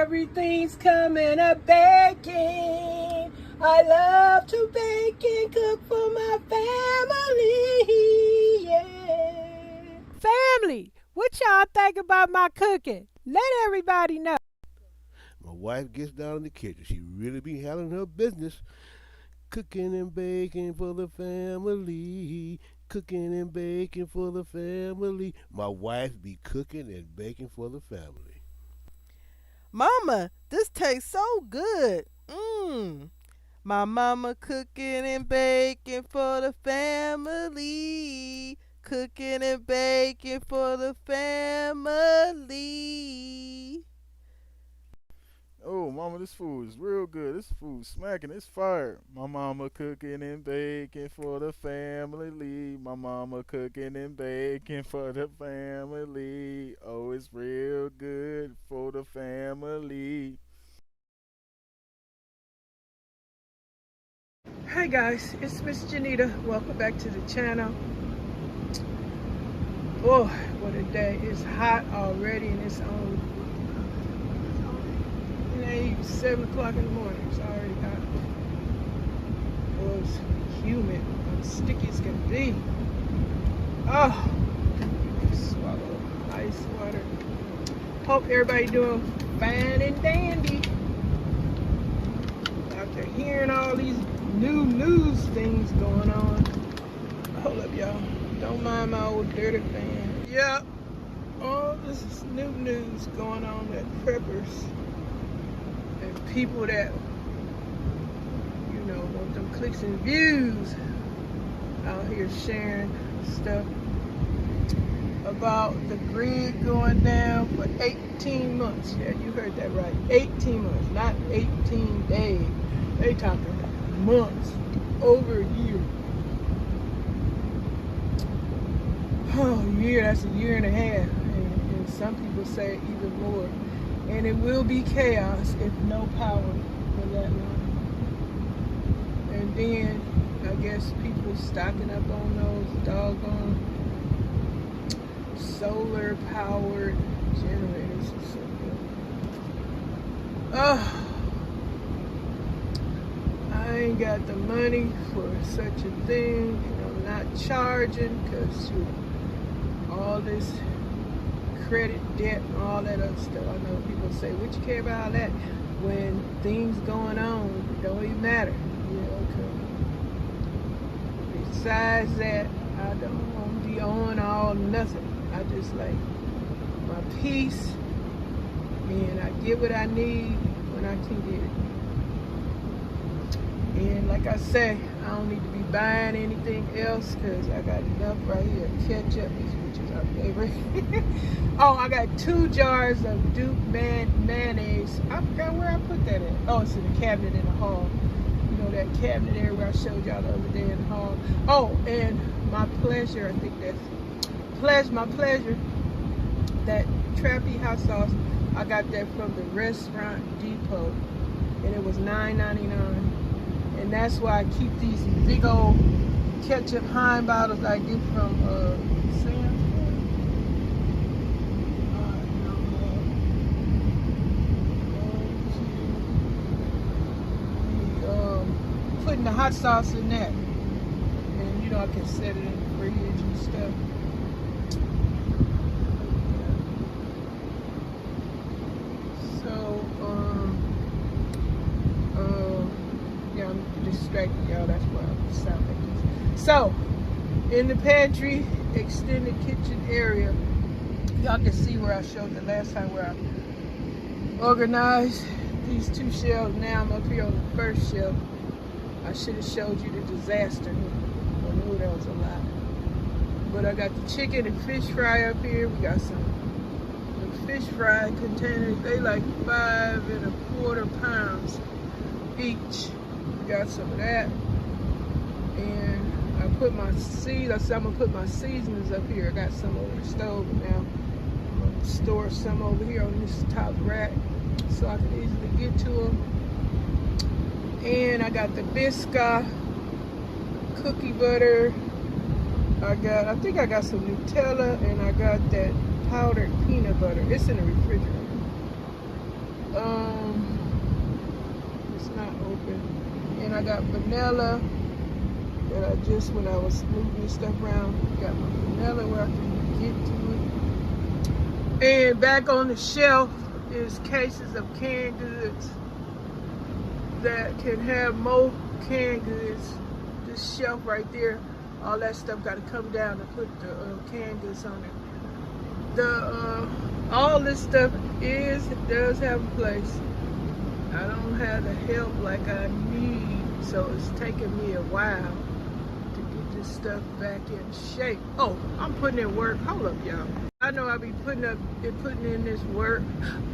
Everything's coming up baking. I love to bake and cook for my family. Yeah. Family, what y'all think about my cooking? Let everybody know. My wife gets down in the kitchen. She really be handling her business. Cooking and baking for the family. Cooking and baking for the family. My wife be cooking and baking for the family. Mama, this tastes so good. My mama cooking and baking for the family. Cooking and baking for the family. Oh, mama, this food is real good. This food smacking. It's fire. My mama cooking and baking for the family. My mama cooking and baking for the family. Oh, it's real good for the family. Hi guys, it's Miss Janita. Welcome back to the channel. Oh, what a day. It's hot already and it's only 7 o'clock in the morning. It's already hot. Oh, it's humid. It's sticky as can be. Oh, swallow ice water. Hope everybody doing fine and dandy. After hearing all these new news things going on. Hold up, y'all. Don't mind my old dirty fan. Yep. All this is new news going on that preppers and people that, you know, want them clicks and views out here sharing stuff about the grid going down for 18 months. Yeah, you heard that right. 18 months, not 18 days. They talking months, over a year. Oh, a year, that's a year and a half. And some people say even more. And it will be chaos if no power for that long. And then, I guess people stocking up on those doggone solar powered generators or something. Oh, I ain't got the money for such a thing, and I'm not charging because all this credit debt and all that other stuff. I know people say, what you care about all that? When things going on, it don't even matter. You know, besides that, I don't want to be on all nothing. I just like my peace, and I get what I need when I can get it. And like I say, I don't need to be buying anything else because I got enough right here. Ketchup, which is our favorite. Oh, I got 2 jars of Duke mayonnaise. I forgot where I put that at. Oh, it's in the cabinet in the hall. You know, that cabinet area where I showed y'all the other day in the hall. Oh, and my pleasure, I think that's my pleasure, that Trappy hot sauce, I got that from the Restaurant Depot, and it was $9.99. And that's why I keep these big old ketchup Heinz bottles I get from Sam's. Putting the hot sauce in that, and you know I can set it in the fridge and stuff. Yeah, I'm distracted, y'all. That's why I sound like this. So, in the pantry, extended kitchen area, y'all can see where I showed the last time where I organized these 2 shelves. Now I'm up here on the first shelf. I should have showed you the disaster. I knew that was a lot. But I got the chicken and fish fry up here. We got some fish fry containers. They like 5 1/4 pounds each. We got some of that. And I put my seeds. I said I'm gonna put my seasonings up here. I got some over the stove, but now I'm gonna store some over here on this top rack so I can easily get to them. And I got the Biscoff cookie butter. I think I got some Nutella, and I got that powdered peanut butter. It's in the refrigerator. I got vanilla that I just, when I was moving this stuff around, got my vanilla where I can get to it. And back on the shelf is cases of canned goods that can have more canned goods. This shelf right there, all that stuff got to come down to put the canned goods on it. All this stuff does have a place. I don't have the help like I need, so it's taking me a while to get this stuff back in shape. Oh, I'm putting in work. Hold up, y'all. I know I'll be putting in this work.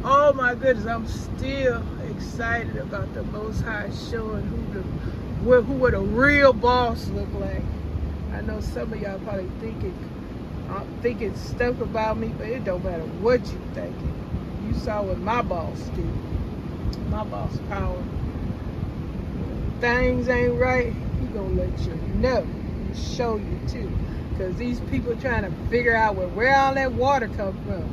Oh my goodness, I'm still excited about the Most High showing who what a real boss look like. I know some of y'all probably thinking stuff about me, but it don't matter what you thinking. You saw what my boss did. My boss power. Things ain't right, he gonna let you know. He'll show you too. Because these people trying to figure out where all that water come from.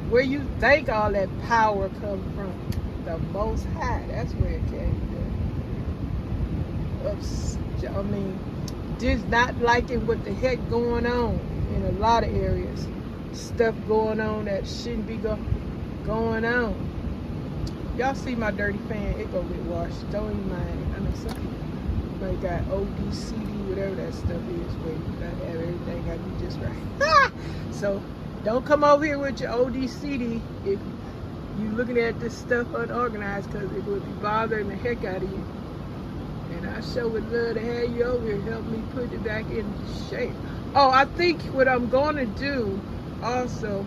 Where you think all that power come from. The Most High, that's where it came from. I mean, just not liking what the heck going on in a lot of areas. Stuff going on that shouldn't be going on. Y'all see my dirty fan, it gonna get washed. Don't even mind it. I know some people might got ODCD, whatever that stuff is, where you gotta have everything gotta be just right. So don't come over here with your ODCD if you looking at this stuff unorganized, because it would be bothering the heck out of you. And I sure would love to have you over here help me put it back in shape. Oh, I think what I'm gonna do also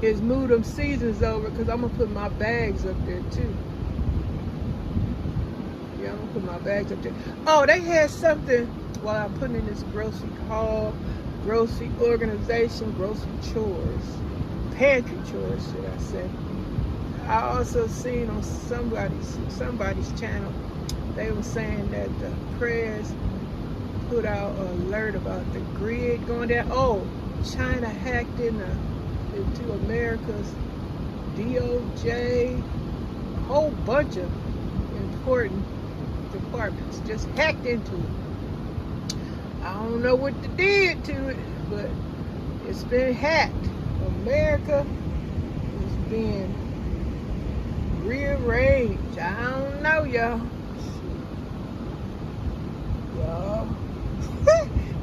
is move them seasons over, because I'm gonna put my bags up there too. Yeah, I'm gonna put my bags up there. Oh, they had something while I'm putting in this grocery haul, grocery organization, grocery chores, pantry chores, should I say. I also seen on somebody's channel, they were saying that the press put out an alert about the grid going down. Oh, China hacked into America's DOJ, a whole bunch of important departments just hacked into it. I don't know what they did to it, but it's been hacked. America is being rearranged. I don't know, y'all.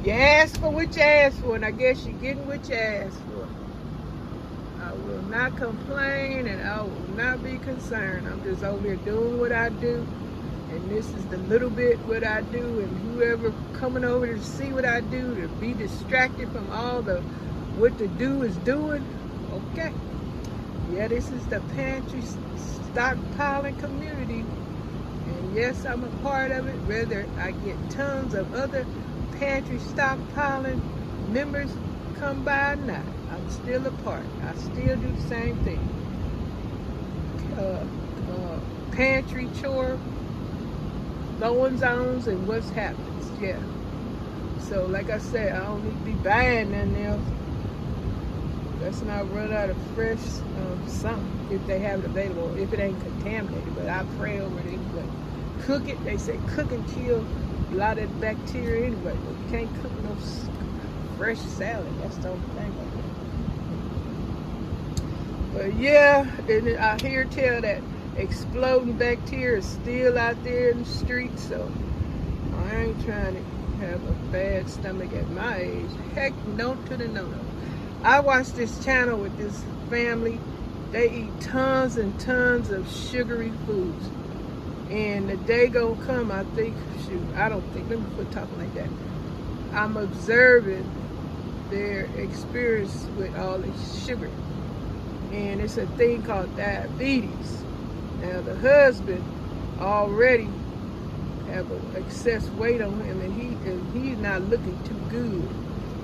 You asked for what you asked for, and I guess you're getting what you asked for. I will not complain, and I will not be concerned. I'm just over here doing what I do, and this is the little bit what I do, and whoever coming over to see what I do, to be distracted from all the what the do is doing, okay. Yeah, this is the pantry stockpiling community, and yes, I'm a part of it, whether I get tons of other pantry stockpiling members come by or not. I'm still a part. I still do the same thing. Pantry chore, going zones, and what's happens. Yeah. So like I said, I don't need to be buying nothing else. Let's not run out of fresh something if they have it available, if it ain't contaminated. But I pray over it anyway. Cook it. They say cook and kill a lot of bacteria anyway. But you can't cook no fresh salad. That's the only thing. But yeah, and I hear tell that exploding bacteria is still out there in the streets. So I ain't trying to have a bad stomach at my age. Heck no to the no. I watch this channel with this family. They eat tons and tons of sugary foods. And the day gonna come, I think, I don't think, let me quit talking like that. I'm observing their experience with all this sugar. And it's a thing called diabetes. Now the husband already have an excess weight on him, and he's not looking too good.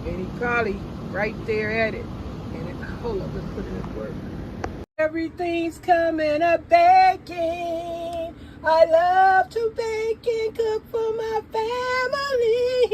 And he probably right there at it. And hold up, let's put it in work. Everything's coming up baking. I love to bake and cook for my family.